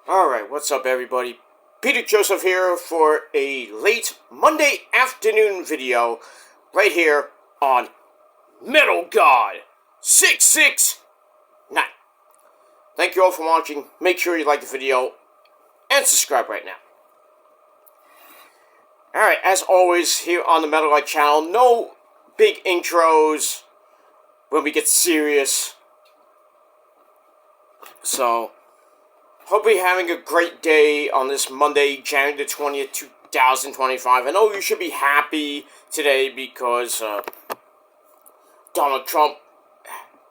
Alright, what's up everybody? Peter Joseph here for a late Monday afternoon video right here on Metal God 669. Thank you all for watching. Make sure you like the video and subscribe right now. Alright, as always here on the Metal God channel, no big intros when we get serious. So, hope you're having a great day on this Monday, January the 20th, 2025. I know you should be happy today because Donald Trump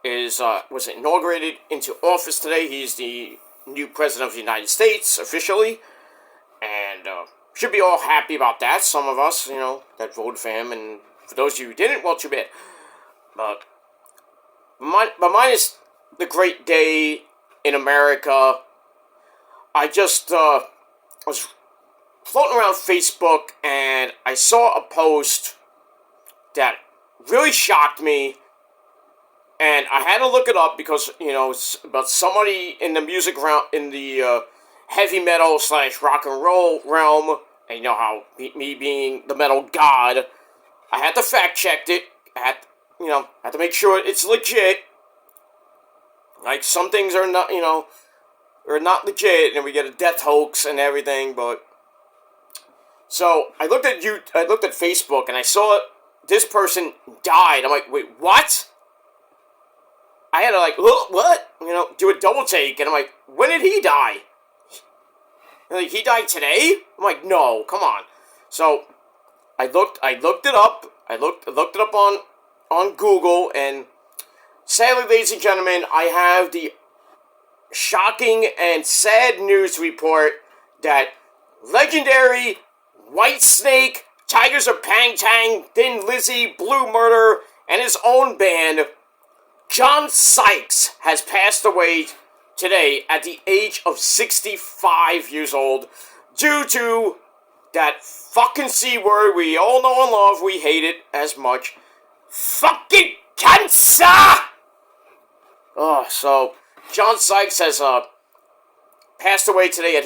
was inaugurated into office today. He's the new president of the United States, officially. And should be all happy about that. Some of us, that voted for him. And for those of you who didn't, well, too bad. But mine is the great day in America. I just was floating around Facebook and I saw a post that really shocked me, and I had to look it up because it's about somebody in the music realm, in the heavy metal / rock and roll realm, and you know how me being the metal god, I had to fact check it. I had to make sure it's legit. Like some things are not, are not legit, and we get a death hoax and everything. But so I looked at Facebook, and I saw this person died. I'm like, wait, what? I had to what? Do a double take, and I'm like, when did he die? And like, he died today? I'm like, no, come on. So I looked it up. I looked it up on Google, and sadly, ladies and gentlemen, I have the shocking and sad news to report that legendary Whitesnake, Tigers of Pang Tang, Thin Lizzy, Blue Murder, and his own band, John Sykes, has passed away today at the age of 65 years old due to that fucking C word we all know and love. We hate it as much. Fucking cancer! Oh, so John Sykes has passed away today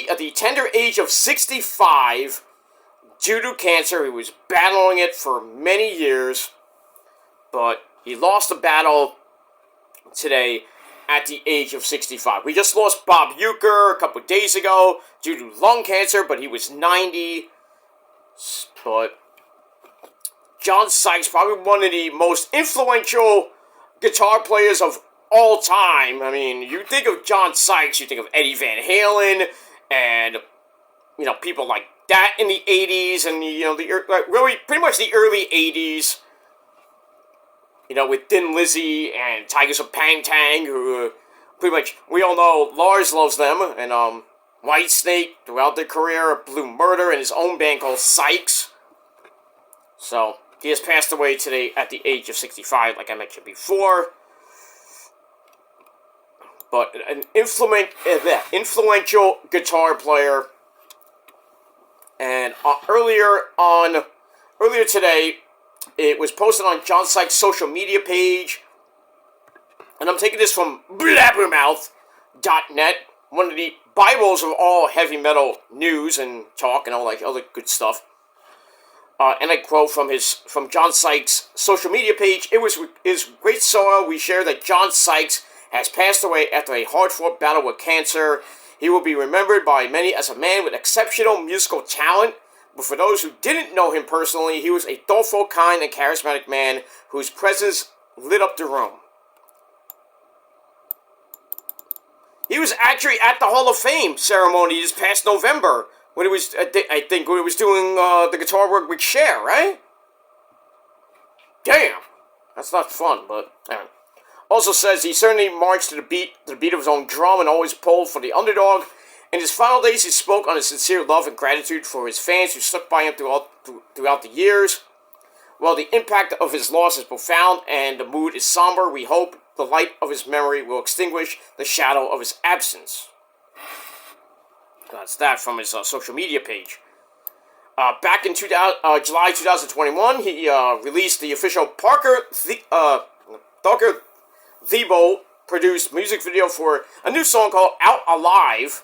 at the tender age of 65 due to cancer. He was battling it for many years, but he lost the battle today at the age of 65. We just lost Bob Uecker a couple days ago due to lung cancer, but he was 90. But John Sykes, probably one of the most influential guitar players of all time. I mean, you think of John Sykes, you think of Eddie Van Halen, and people like that in the 80s, and really pretty much the early 80s. With Thin Lizzy and Tigers of Pang Tang, who pretty much we all know Lars loves them, and Whitesnake throughout their career, Blue Murder, and his own band called Sykes. So he has passed away today at the age of 65, like I mentioned before. But an influential guitar player. And earlier today, it was posted on John Sykes' social media page. And I'm taking this from blabbermouth.net, one of the Bibles of all heavy metal news and talk and all other good stuff. And I quote from John Sykes' social media page. It is great sorrow we share that John Sykes has passed away after a hard-fought battle with cancer. He will be remembered by many as a man with exceptional musical talent, but for those who didn't know him personally, he was a thoughtful, kind, and charismatic man whose presence lit up the room. He was actually at the Hall of Fame ceremony this past November when it was, I think, when it was doing the guitar work with Cher, right? Damn, that's not fun, but anyway. Also says he certainly marched to the beat of his own drum and always pulled for the underdog. In his final days, he spoke on his sincere love and gratitude for his fans who stuck by him throughout the years. While the impact of his loss is profound and the mood is somber, we hope the light of his memory will extinguish the shadow of his absence. That's that from his social media page. Back in July 2021, he released the official Parker Thebo produced music video for a new song called Out Alive,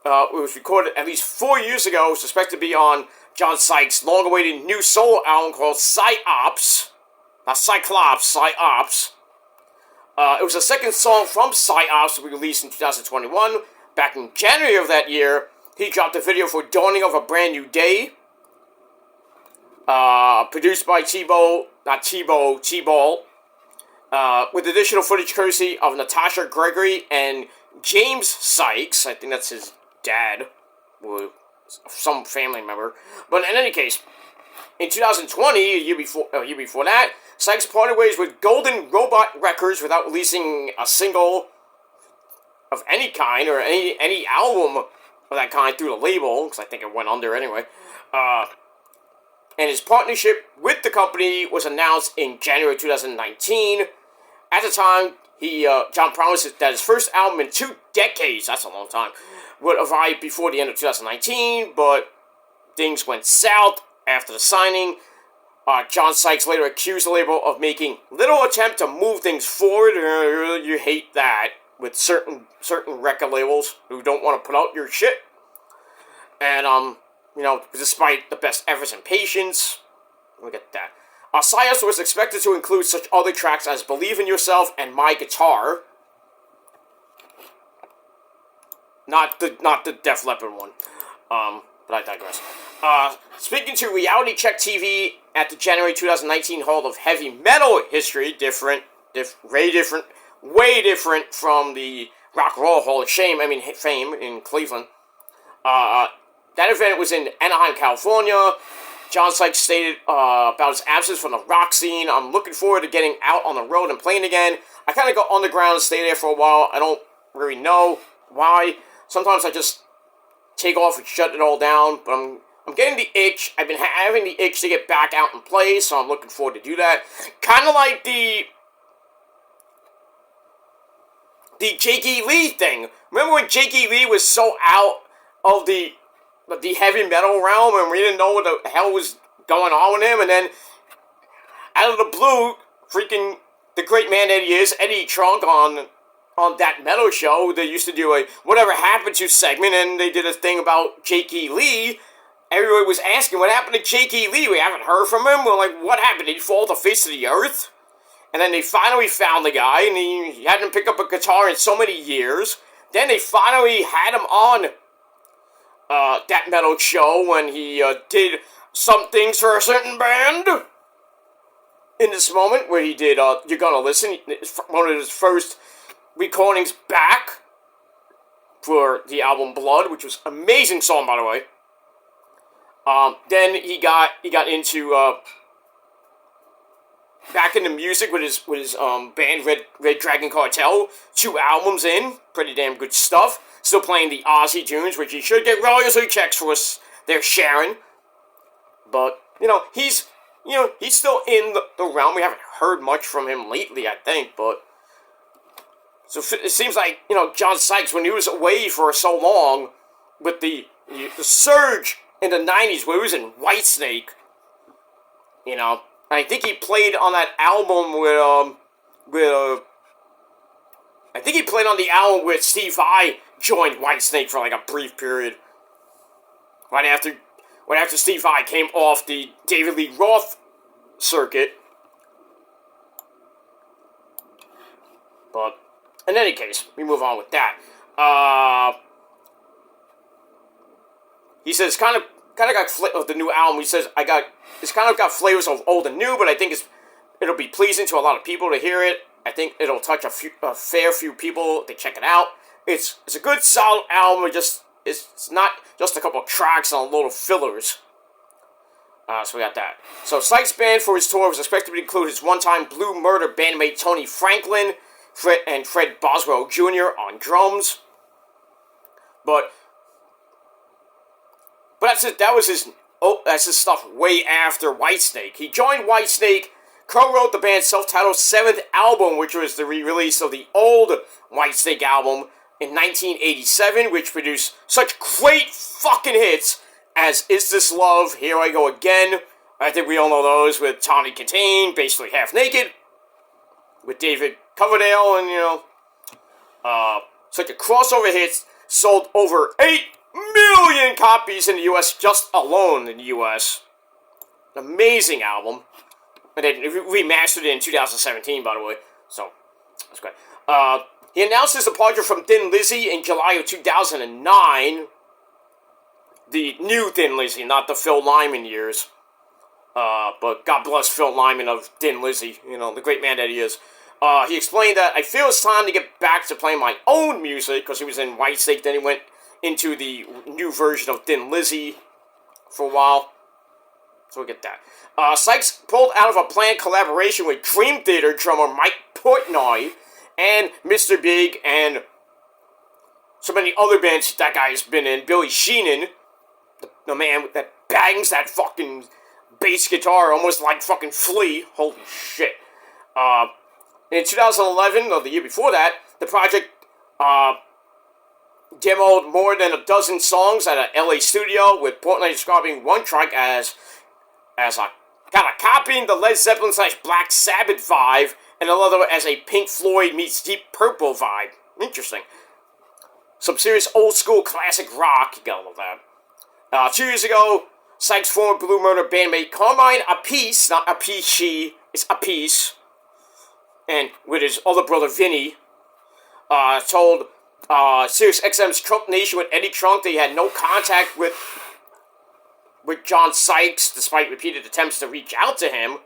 was recorded at least 4 years ago, suspected to be on John Sykes' long-awaited new solo album called Psyops. Not Cyclops, Psyops. It was the second song from Psyops to be released in 2021. Back in January of that year, he dropped a video for Dawning of a Brand New Day. Produced by T-Ball, with additional footage courtesy of Natasha Gregory and James Sykes. I think that's his dad, or some family member. But in any case, in 2020, a year before that, Sykes parted ways with Golden Robot Records without releasing a single of any kind, or any album of that kind through the label, because I think it went under anyway. And his partnership with the company was announced in January 2019. At the time, John promised that his first album in 2 decades, that's a long time, would arrive before the end of 2019, but things went south after the signing. John Sykes later accused the label of making little attempt to move things forward. You hate that with certain record labels who don't want to put out your shit. And, despite the best efforts and patience, look at that. Psyops was expected to include such other tracks as Believe in Yourself and My Guitar. Not the Def Leppard one. But I digress. Speaking to Reality Check TV at the January 2019 Hall of Heavy Metal History, way different from the Rock and Roll Hall of Fame in Cleveland. That event was in Anaheim, California. John Sykes stated about his absence from the rock scene. I'm looking forward to getting out on the road and playing again. I kind of go underground and stay there for a while. I don't really know why. Sometimes I just take off and shut it all down. But I'm getting the itch. I've been having the itch to get back out and play, so I'm looking forward to do that. Kind of like the Jake E. Lee thing. Remember when Jake E. Lee was so out of the heavy metal realm, and we didn't know what the hell was going on with him, and then out of the blue, freaking the great man that he is, Eddie Trunk, on That Metal Show, they used to do a Whatever Happened To segment, and they did a thing about Jake E. Lee. Everybody was asking, what happened to Jake E. Lee? We haven't heard from him. We're like, what happened? Did he fall off the face of the earth? And then they finally found the guy, and he hadn't picked up a guitar in so many years. Then they finally had him on That Metal Show when he did some things for a certain band. In this moment, where he did You're Gonna Listen, one of his first recordings back for the album Blood, which was an amazing song, by the way. Then he got into back into music with his band Red Dragon Cartel. 2 albums in, pretty damn good stuff. Still playing the Ozzy tunes, which he should get royalty checks for us. They're sharing, but he's still in the realm. We haven't heard much from him lately, I think, but so it seems like John Sykes, when he was away for so long with the surge in the 90s where he was in Whitesnake, I think he played on that album I think he played on the album with Steve Vai joined Whitesnake for like a brief period. Right after Steve Vai came off the David Lee Roth circuit. But in any case, we move on with that. He says kind of got the new album. He says it's kind of got flavors of old and new, but I think it'll be pleasing to a lot of people to hear it. I think it'll touch a fair few people to check it out. It's a good solid album. It's not just a couple of tracks and a load of fillers. So we got that. So Sykes' band for his tour was expected to include his one-time Blue Murder bandmate Tony Franklin, Fred Boswell Jr. on drums. But that's it. That's his stuff way after Whitesnake. He joined Whitesnake, co-wrote the band's self-titled 7th album, which was the re-release of the old Whitesnake album in 1987, which produced such great fucking hits as Is This Love, Here I Go Again. I think we all know those, with Tawny Kitaen, basically half naked, with David Coverdale, and such a crossover hits, sold over 8 million copies in the U.S. just alone in the U.S. Amazing album. And then remastered it in 2017, by the way. So, that's great. He announced his departure from Thin Lizzy in July of 2009. The new Thin Lizzy, not the Phil Lyman years. But God bless Phil Lyman of Thin Lizzy, you know, the great man that he is. He explained that, I feel it's time to get back to playing my own music, because he was in Whitesnake, then he went into the new version of Thin Lizzy for a while. So we get that. Sykes pulled out of a planned collaboration with Dream Theater drummer Mike Portnoy and Mr. Big and so many other bands that guy's been in. Billy Sheehan, the man that bangs that fucking bass guitar almost like fucking Flea. Holy shit. In 2011, or the year before that, the project demoed more than a dozen songs at an LA studio, with Portnoy describing one track as a kind of copying the Led Zeppelin / Black Sabbath vibe, and another as a Pink Floyd meets Deep Purple vibe. Interesting. Some serious old school classic rock. You gotta love that. 2 years ago, Sykes' former Blue Murder bandmate Carmine Appice, not Appice, it's Appice, and with his other brother Vinny, told Sirius XM's Trunk Nation with Eddie Trunk that he had no contact with John Sykes, despite repeated attempts to reach out to him.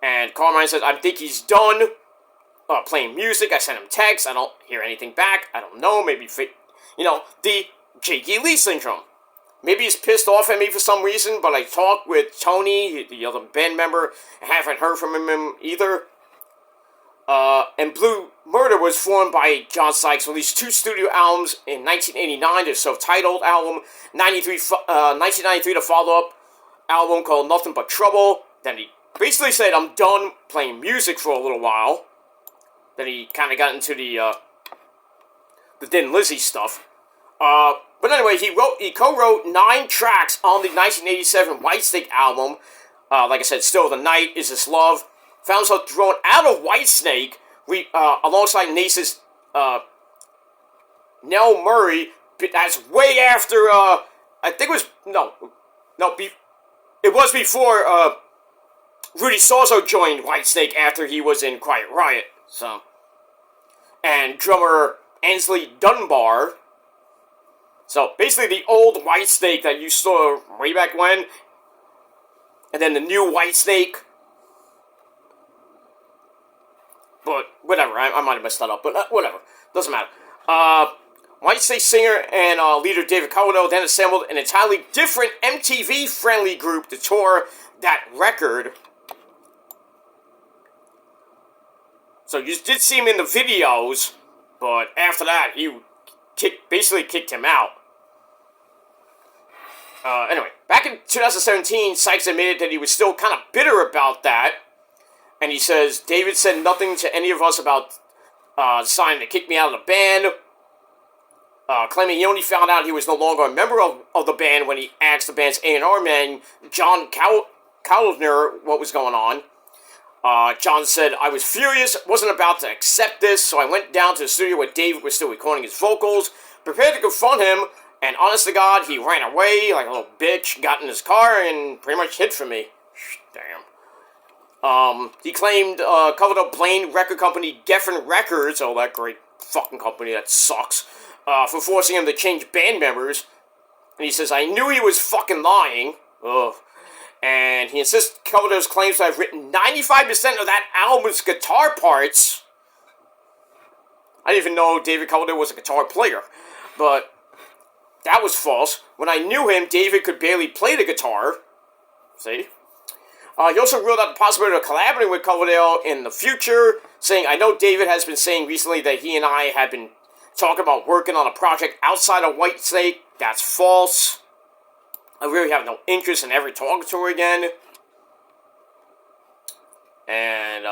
And Carmine says, I think he's done playing music. I sent him texts. I don't hear anything back. I don't know. Maybe, the Jakey Lee syndrome. Maybe he's pissed off at me for some reason, but I talked with Tony, the other band member. I haven't heard from him either. And Blue Murder was formed by John Sykes, released 2 studio albums in 1989, their self-titled album, 1993, the follow-up album called Nothing But Trouble. Then he basically said, I'm done playing music for a little while. Then he kind of got into the Thin Lizzy stuff. But anyway, he co-wrote 9 tracks on the 1987 Whitesnake album. Like I said, Still the Night, Is This Love? Found himself thrown out of Whitesnake, alongside Nace's Nell Murray. That's way after, I think it was, it was before Rudy Sozo joined Whitesnake after he was in Quiet Riot, so. And drummer Ainsley Dunbar. So, basically the old Whitesnake that you saw way back when, and then the new Whitesnake. But, whatever, I might have messed that up, but whatever, doesn't matter. Whitesnake singer and leader David Coverdale then assembled an entirely different MTV-friendly group to tour that record. So you did see him in the videos, but after that, he basically kicked him out. Anyway, back in 2017, Sykes admitted that he was still kind of bitter about that. And he says, David said nothing to any of us about deciding to kick me out of the band. Claiming he only found out he was no longer a member of the band when he asked the band's A&R man, John Cowlner, what was going on. John said, I was furious, wasn't about to accept this, so I went down to the studio where David was still recording his vocals, prepared to confront him, and honest to God, he ran away like a little bitch, got in his car, and pretty much hid from me. Damn. He claimed Coverdale blamed record company Geffen Records, oh, that great fucking company that sucks, for forcing him to change band members. And he says, I knew he was fucking lying. Ugh. And he insists Coverdale's claims to have written 95% of that album's guitar parts. I didn't even know David Coverdale was a guitar player. But that was false. When I knew him, David could barely play the guitar. See? He also ruled out the possibility of collaborating with Coverdale in the future, saying, I know David has been saying recently that he and I have been talking about working on a project outside of Whitesnake. That's false. I really have no interest in ever talking to her again. And,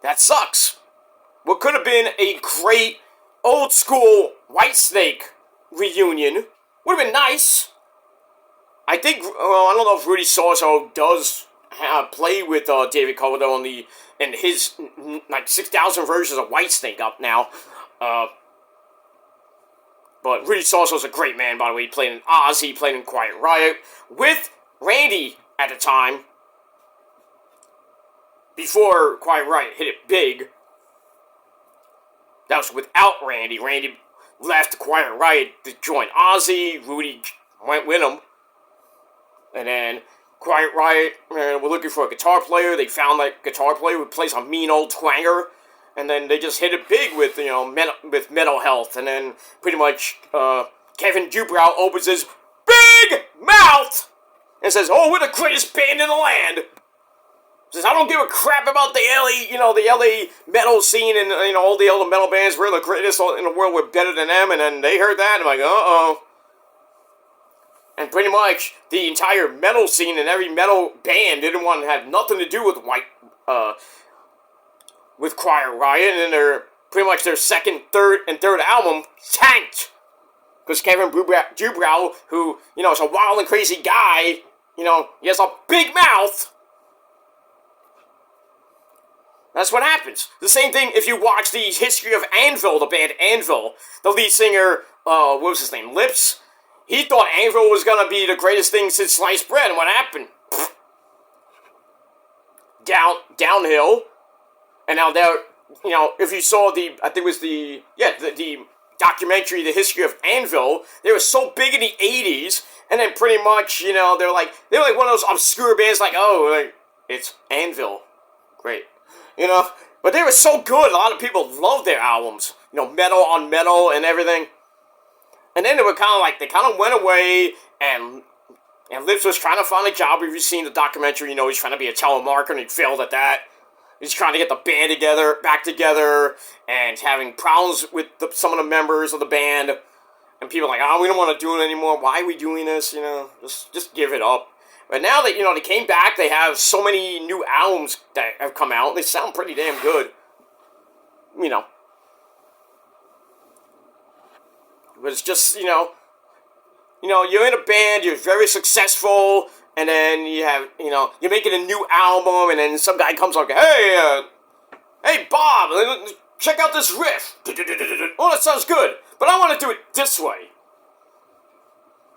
that sucks. What could have been a great old school Whitesnake reunion would have been nice. I think, I don't know if Rudy Sozo does play with David Coverdale in his, 6,000 versions of Whitesnake up now. But Rudy Salso's a great man, by the way. He played in Oz, he played in Quiet Riot with Randy at the time. Before Quiet Riot hit it big. That was without Randy. Randy left Quiet Riot to join Ozzy. Rudy went with him. And then Quiet Riot were looking for a guitar player. They found that guitar player who plays a mean old twanger. And then they just hit it big with, with Mental Health. And then pretty much Kevin Dubrow opens his big mouth and says, "Oh, we're the greatest band in the land." Says, "I don't give a crap about the LA metal scene and, all the other metal bands. We're the greatest in the world. We're better than them." And then they heard that, and I'm like, uh-oh. And pretty much the entire metal scene and every metal band didn't want to have nothing to do with Quiet Riot, and then their second, third album tanked. Because Kevin Dubrow, who, is a wild and crazy guy, he has a big mouth. That's what happens. The same thing if you watch the history of Anvil, the band Anvil. The lead singer, what was his name, Lips? He thought Anvil was going to be the greatest thing since sliced bread, and what happened? Downhill. And now they're, if you saw I think it was the documentary, The History of Anvil, they were so big in the 80s, and then pretty much, they're like one of those obscure bands it's Anvil. Great. But they were so good, a lot of people loved their albums. Metal on metal and everything. And then they kind of went away, and Lips was trying to find a job. If you've seen the documentary, he's trying to be a telemarketer, and he failed at that. He's trying to get the band back together, and having problems with some of the members of the band. And people are like, we don't want to do it anymore. Why are we doing this? Just give it up. But now that, they came back, they have so many new albums that have come out. They sound pretty damn good. But it's just, you're in a band, you're very successful, and then you have, you're making a new album, and then some guy comes like, hey Bob, check out this riff. Oh, that sounds good, but I want to do it this way.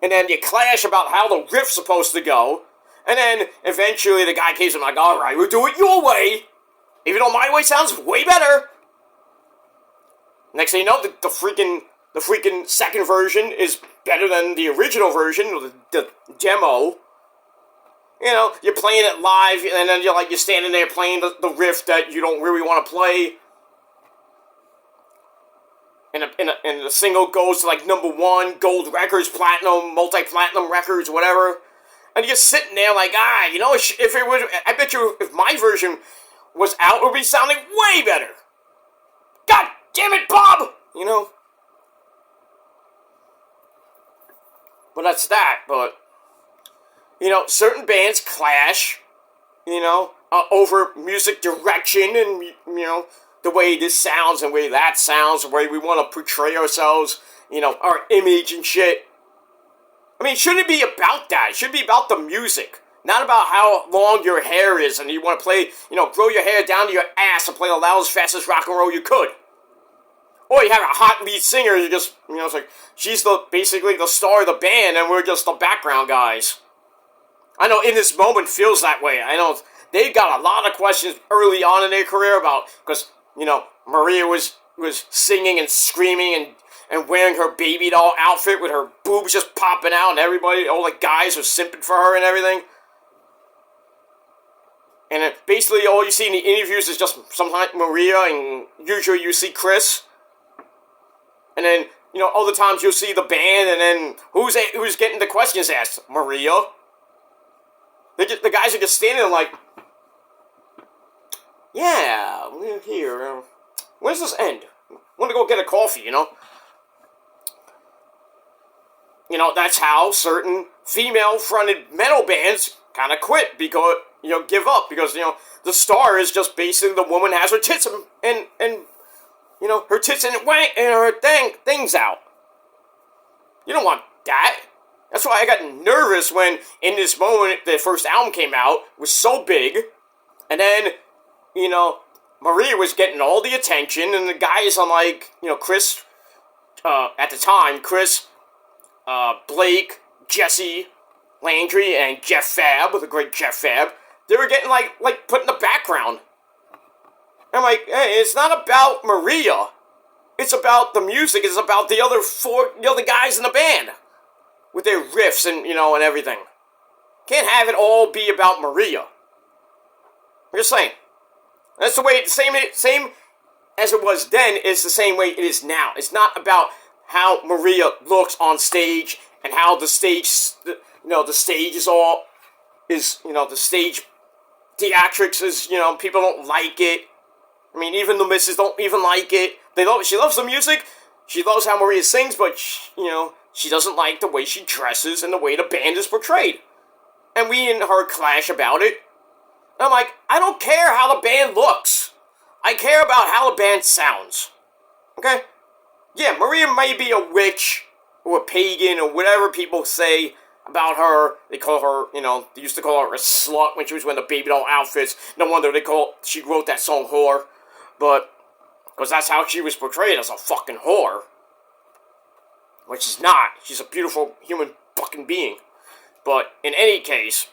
And then you clash about how the riff's supposed to go, and then eventually the guy comes in like, all right, we'll do it your way, even though my way sounds way better. Next thing you know, the freaking second version is better than the original version, the demo. You're playing it live, and then you're standing there playing the riff that you don't really want to play. And the single goes to #1, gold records, platinum, multi-platinum records, whatever. And you're sitting there if it was, I bet you if my version was out, it would be sounding way better. God damn it, Bob! But that's that, but, certain bands clash, over music direction and, the way this sounds and the way that sounds, the way we want to portray ourselves, our image and shit. I mean, it shouldn't be about that. It should be about the music, not about how long your hair is and you want to play, grow your hair down to your ass and play the loudest, fastest rock and roll you could. Or you have a hot lead singer, you just, it's like, she's basically the star of the band, and we're just the background guys. I know In This Moment feels that way. I know they got a lot of questions early on in their career about, because, Maria was singing and screaming and wearing her baby doll outfit with her boobs just popping out, and everybody, all the guys are simping for her and everything. And then basically all you see in the interviews is just sometimes Maria, and usually you see Chris. And then, other times you'll see the band, and then who's getting the questions asked? Maria. The guys are just standing there like, yeah, we're here. When does this end? I want to go get a coffee, That's how certain female-fronted metal bands kind of quit, because, give up, because, the star is just basically the woman has her tits and her tits and her things out. You don't want that. That's why I got nervous when, In This Moment, the first album came out, was so big, and then, Maria was getting all the attention, and the guys on, Chris at the time, Chris, Blake, Jesse, Landry, and Jeff Fab, the great Jeff Fab, they were getting, like put in the background. I'm like, hey, it's not about Maria. It's about the music. It's about the other guys in the band. With their riffs and, and everything. Can't have it all be about Maria. I'm just saying. That's the way, same as it was then, is the same way it is now. It's not about how Maria looks on stage and how the stage, the stage is all, the stage theatrics is, people don't like it. I mean, even the missus don't even like it. She loves the music. She loves how Maria sings, but, she doesn't like the way she dresses and the way the band is portrayed. And we and her clash about it. And I'm like, I don't care how the band looks. I care about how the band sounds. Okay? Yeah, Maria may be a witch or a pagan or whatever people say about her. They call her, they used to call her a slut when she was wearing the baby doll outfits. No wonder she wrote that song Whore. But, because that's how she was portrayed, as a fucking whore. Which she's not. She's a beautiful human fucking being. But, in any case,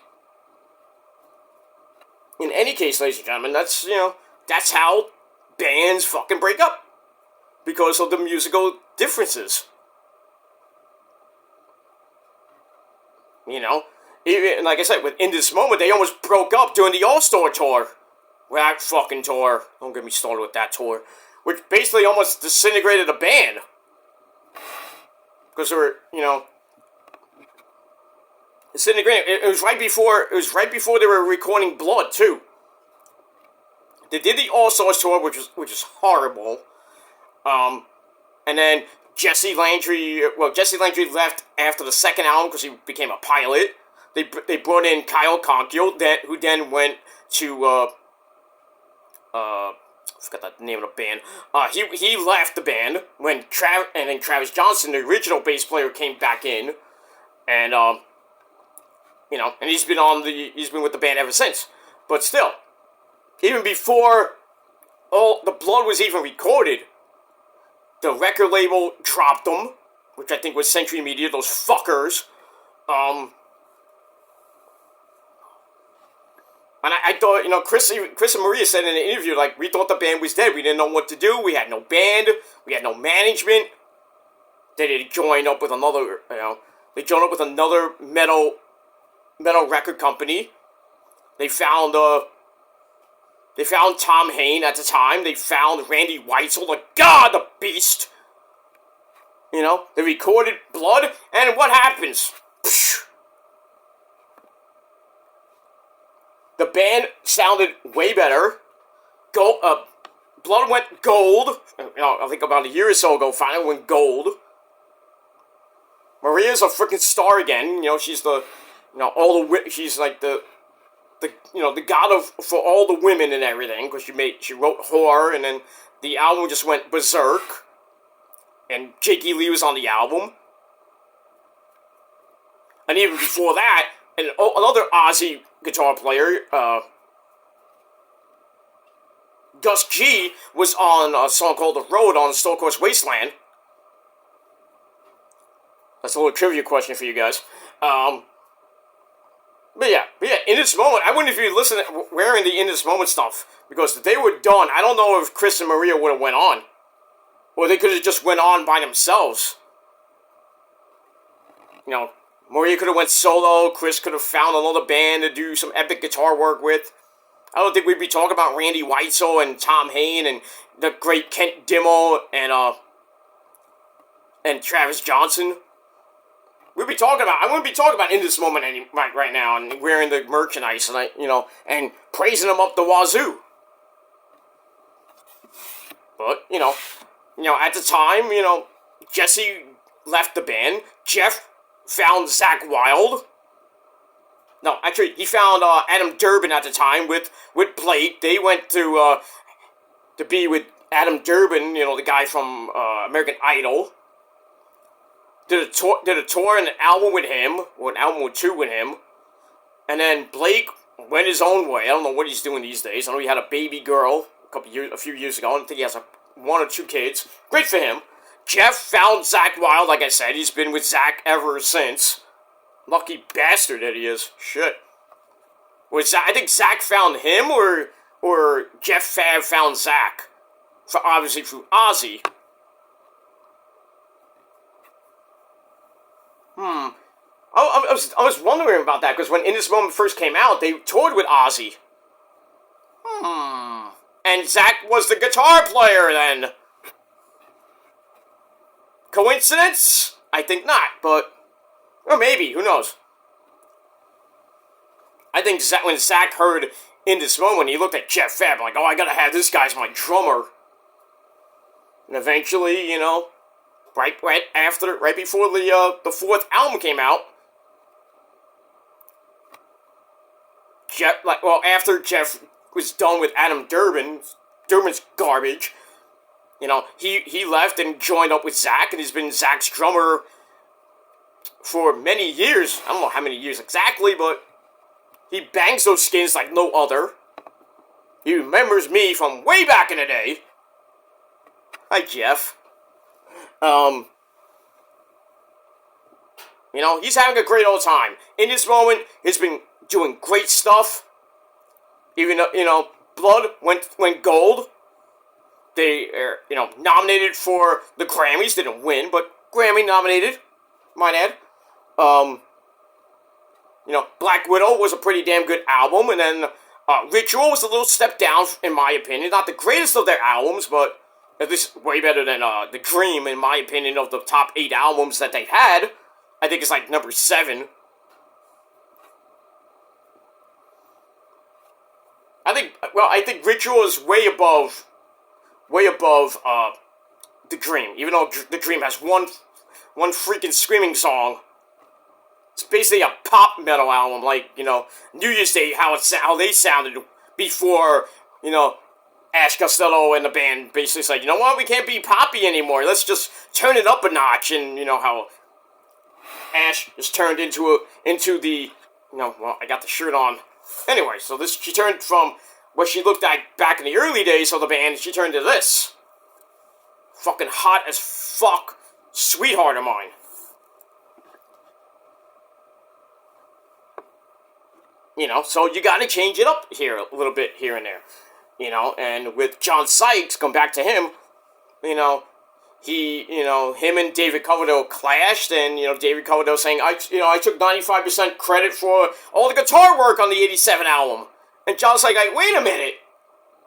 ladies and gentlemen, that's how bands fucking break up. Because of the musical differences. Even, like I said, In This Moment, they almost broke up during the All-Star tour. That fucking tour. Don't get me started with that tour. Which basically almost disintegrated the band. Because they were, disintegrating. It was right before they were recording Blood, too. They did the All-Stars tour, which is horrible. And then Jesse Landry left after the second album because he became a pilot. They brought in Kyle Conkiel, who then went to, I forgot the name of the band. He left the band when then Travis Johnson, the original bass player, came back in. And, and he's been with the band ever since. But still, even before all the Blood was even recorded, the record label dropped them, which I think was Century Media, those fuckers. And I thought, Chris and Maria said in an interview, like, we thought the band was dead. We didn't know what to do. We had no band. We had no management. They joined up with another, metal record company. They found Tom Hain at the time. They found Randy Weitzel, the beast. They recorded Blood, and what happens? The band sounded way better. Blood went gold. I think about a year or so ago, finally went gold. Maria's a freaking star again. She's she's like the god for all the women and everything, because she wrote Whore, and then the album just went berserk. And Jakey Lee was on the album. And even before that, another Aussie guitar player, Gus G, was on a song called The Road on Stone Course Wasteland. That's a little trivia question for you guys. But yeah, In This Moment, I wouldn't if you listen wearing the In This Moment stuff, because if they were done, I don't know if Chris and Maria would have went on. Or they could have just went on by themselves. Maria could have went solo, Chris could have found another band to do some epic guitar work with. I don't think we'd be talking about Randy Weitzel and Tom Hain and the great Kent Dimmel and Travis Johnson. I wouldn't be talking about In This Moment right now and wearing the merchandise and praising them up the wazoo. But, at the time, Jesse left the band. Jeff found Zach Wilde. No, actually, he found Adam Durbin at the time with Blake. They went to be with Adam Durbin, the guy from American Idol. Did a tour and an album with him, or an album or two with him. And then Blake went his own way. I don't know what he's doing these days. I know he had a baby girl a few years ago. I think he has one or two kids. Great for him. Jeff found Zakk Wylde, like I said. He's been with Zakk ever since. Lucky bastard that he is. Shit. I think Zakk found him, or Jeff Fab found Zakk. Obviously through Ozzy. I was wondering about that, because when In This Moment first came out, they toured with Ozzy. And Zakk was the guitar player then. Coincidence? I think not, but... Or maybe, who knows? I think when Zakk heard In This Moment, he looked at Jeff Fab like, oh, I gotta have this guy as my drummer. And eventually, you know, right before the fourth album came out, after Jeff was done with Adam Durbin's garbage, you know, he left and joined up with Zakk, and he's been Zakk's drummer for many years. I don't know how many years exactly, but he bangs those skins like no other. He remembers me from way back in the day. Hi, Jeff. You know, he's having a great old time. In This Moment, he's been doing great stuff. Even though, you know, Blood went gold. They are, you know, nominated for the Grammys. Didn't win, but Grammy nominated. Might add. You know, Black Widow was a pretty damn good album, and then Ritual was a little step down, in my opinion. Not the greatest of their albums, but at least way better than The Dream, in my opinion, of the top 8 albums that they've had. I think it's like number 7. I think Ritual is way above The Dream, even though The Dream has one freaking screaming song. It's basically a pop metal album, like, you know, New Year's Day, how they sounded before, you know, Ash Costello and the band basically said, you know what, we can't be poppy anymore, let's just turn it up a notch. And, you know, how Ash is turned into the, you know, well, I got the shirt on. Anyway, so she turned from what she looked like back in the early days of the band, she turned to this. Fucking hot as fuck sweetheart of mine. You know, so you gotta change it up here a little bit here and there. You know, and with John Sykes, going back to him, you know, him and David Coverdale clashed, and, you know, David Coverdale saying, I took 95% credit for all the guitar work on the 87 album. And John's like, wait a minute.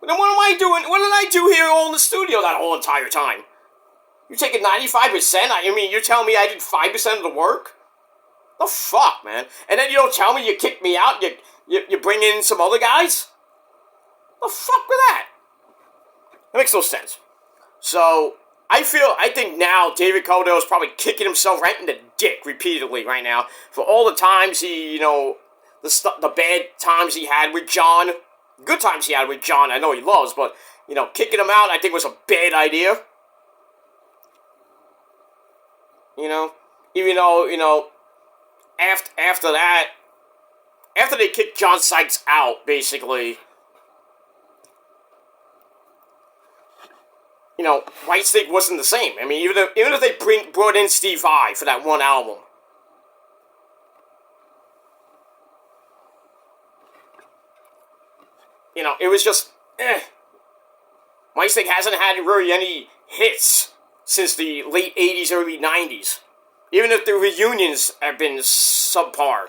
Then what am I doing? What did I do here all in the studio that whole entire time? You taking 95%? I mean, you're telling me I did 5% of the work? The fuck, man? And then you don't tell me you kicked me out, you bring in some other guys? The fuck with that? That makes no sense. So, I think now David Coverdale is probably kicking himself right in the dick repeatedly right now for all the times he, you know, the bad times he had with John, good times he had with John, I know he loves, but, you know, kicking him out I think was a bad idea. You know, even though, you know, after that, after they kicked John Sykes out, basically, you know, Whitesnake wasn't the same. I mean, even if they brought in Steve Vai for that one album, you know, it was just, Whitesnake hasn't had really any hits since the late 80s, early 90s. Even if the reunions have been subpar.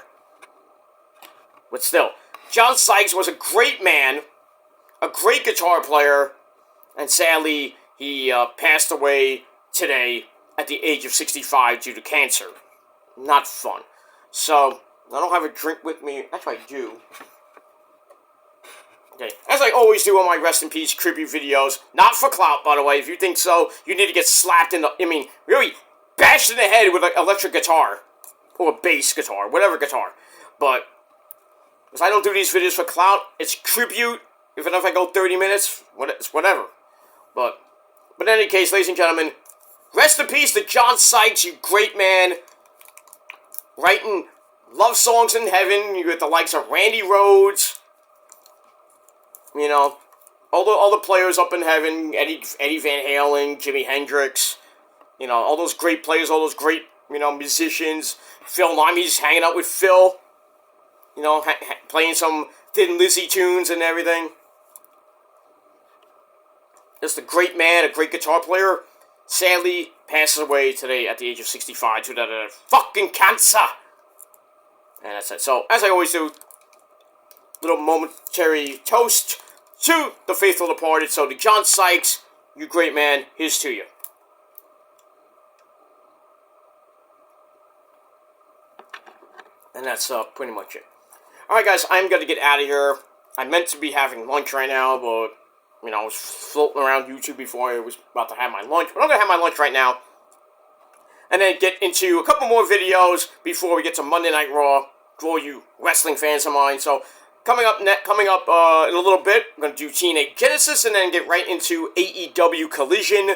But still, John Sykes was a great man, a great guitar player, and sadly, he passed away today at the age of 65 due to cancer. Not fun. So, I don't have a drink with me. Actually, I do. Okay, as I always do on my Rest in Peace tribute videos, not for clout, by the way. If you think so, you need to get slapped in the, really bashed in the head with an electric guitar. Or a bass guitar, whatever guitar. But, because I don't do these videos for clout, it's tribute. Even if I go 30 minutes, it's whatever. But in any case, ladies and gentlemen, rest in peace to John Sykes, you great man. Writing love songs in heaven. You get the likes of Randy Rhoads. You know, all the players up in heaven. Eddie Van Halen, Jimi Hendrix. You know, all those great players, all those great, you know, musicians. Phil Limey's hanging out with Phil. You know, playing some Thin Lizzy tunes and everything. Just a great man, a great guitar player. Sadly, passes away today at the age of 65 due to fucking cancer. And that's it. So, as I always do, little momentary toast to the faithful departed. So, to John Sykes, you great man, here's to you. And that's pretty much it. Alright guys, I'm going to get out of here. I meant to be having lunch right now, but, you know, I was floating around YouTube before I was about to have my lunch. But I'm going to have my lunch right now. And then get into a couple more videos before we get to Monday Night Raw. For all you wrestling fans of mine. So, coming up in a little bit, I'm going to do TNA Genesis and then get right into AEW Collision.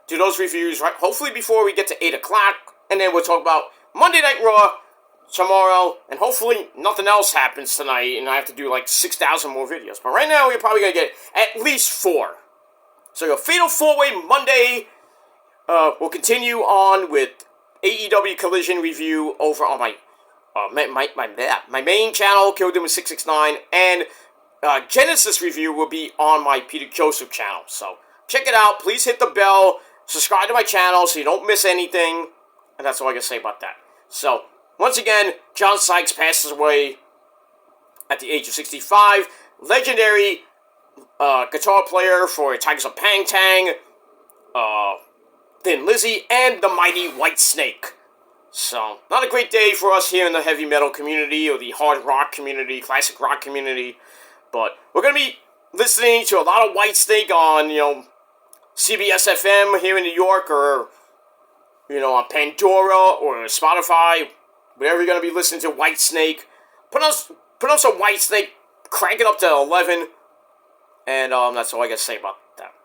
Do those reviews, right? Hopefully before we get to 8 o'clock. And then we'll talk about Monday Night Raw tomorrow, and hopefully nothing else happens tonight, and I have to do like 6,000 more videos. But right now, we're probably going to get at least 4. So your Fatal 4-Way Monday, we'll continue on with AEW Collision review over on my main channel, Killed Him with 669, and Genesis review will be on my Peter Joseph channel. So check it out. Please hit the bell, subscribe to my channel so you don't miss anything, and that's all I can say about that. So, once again, John Sykes passes away at the age of 65. Legendary guitar player for Tigers of Pang Tang, Thin Lizzy, and the mighty Whitesnake. So, not a great day for us here in the heavy metal community, or the hard rock community, classic rock community. But we're going to be listening to a lot of Whitesnake on, you know, CBS FM here in New York, or, you know, on Pandora, or Spotify. Whenever you're going to be listening to Whitesnake, put on some Whitesnake, crank it up to 11, and that's all I got to say about that.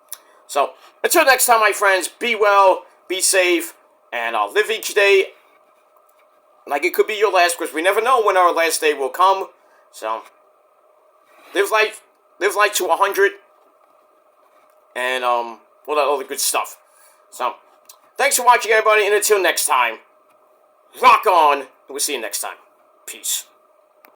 So, until next time, my friends, be well, be safe, and live each day like it could be your last, because we never know when our last day will come. So, live life to 100, and all that other good stuff. So, thanks for watching, everybody, and until next time, rock on. We'll see you next time. Peace.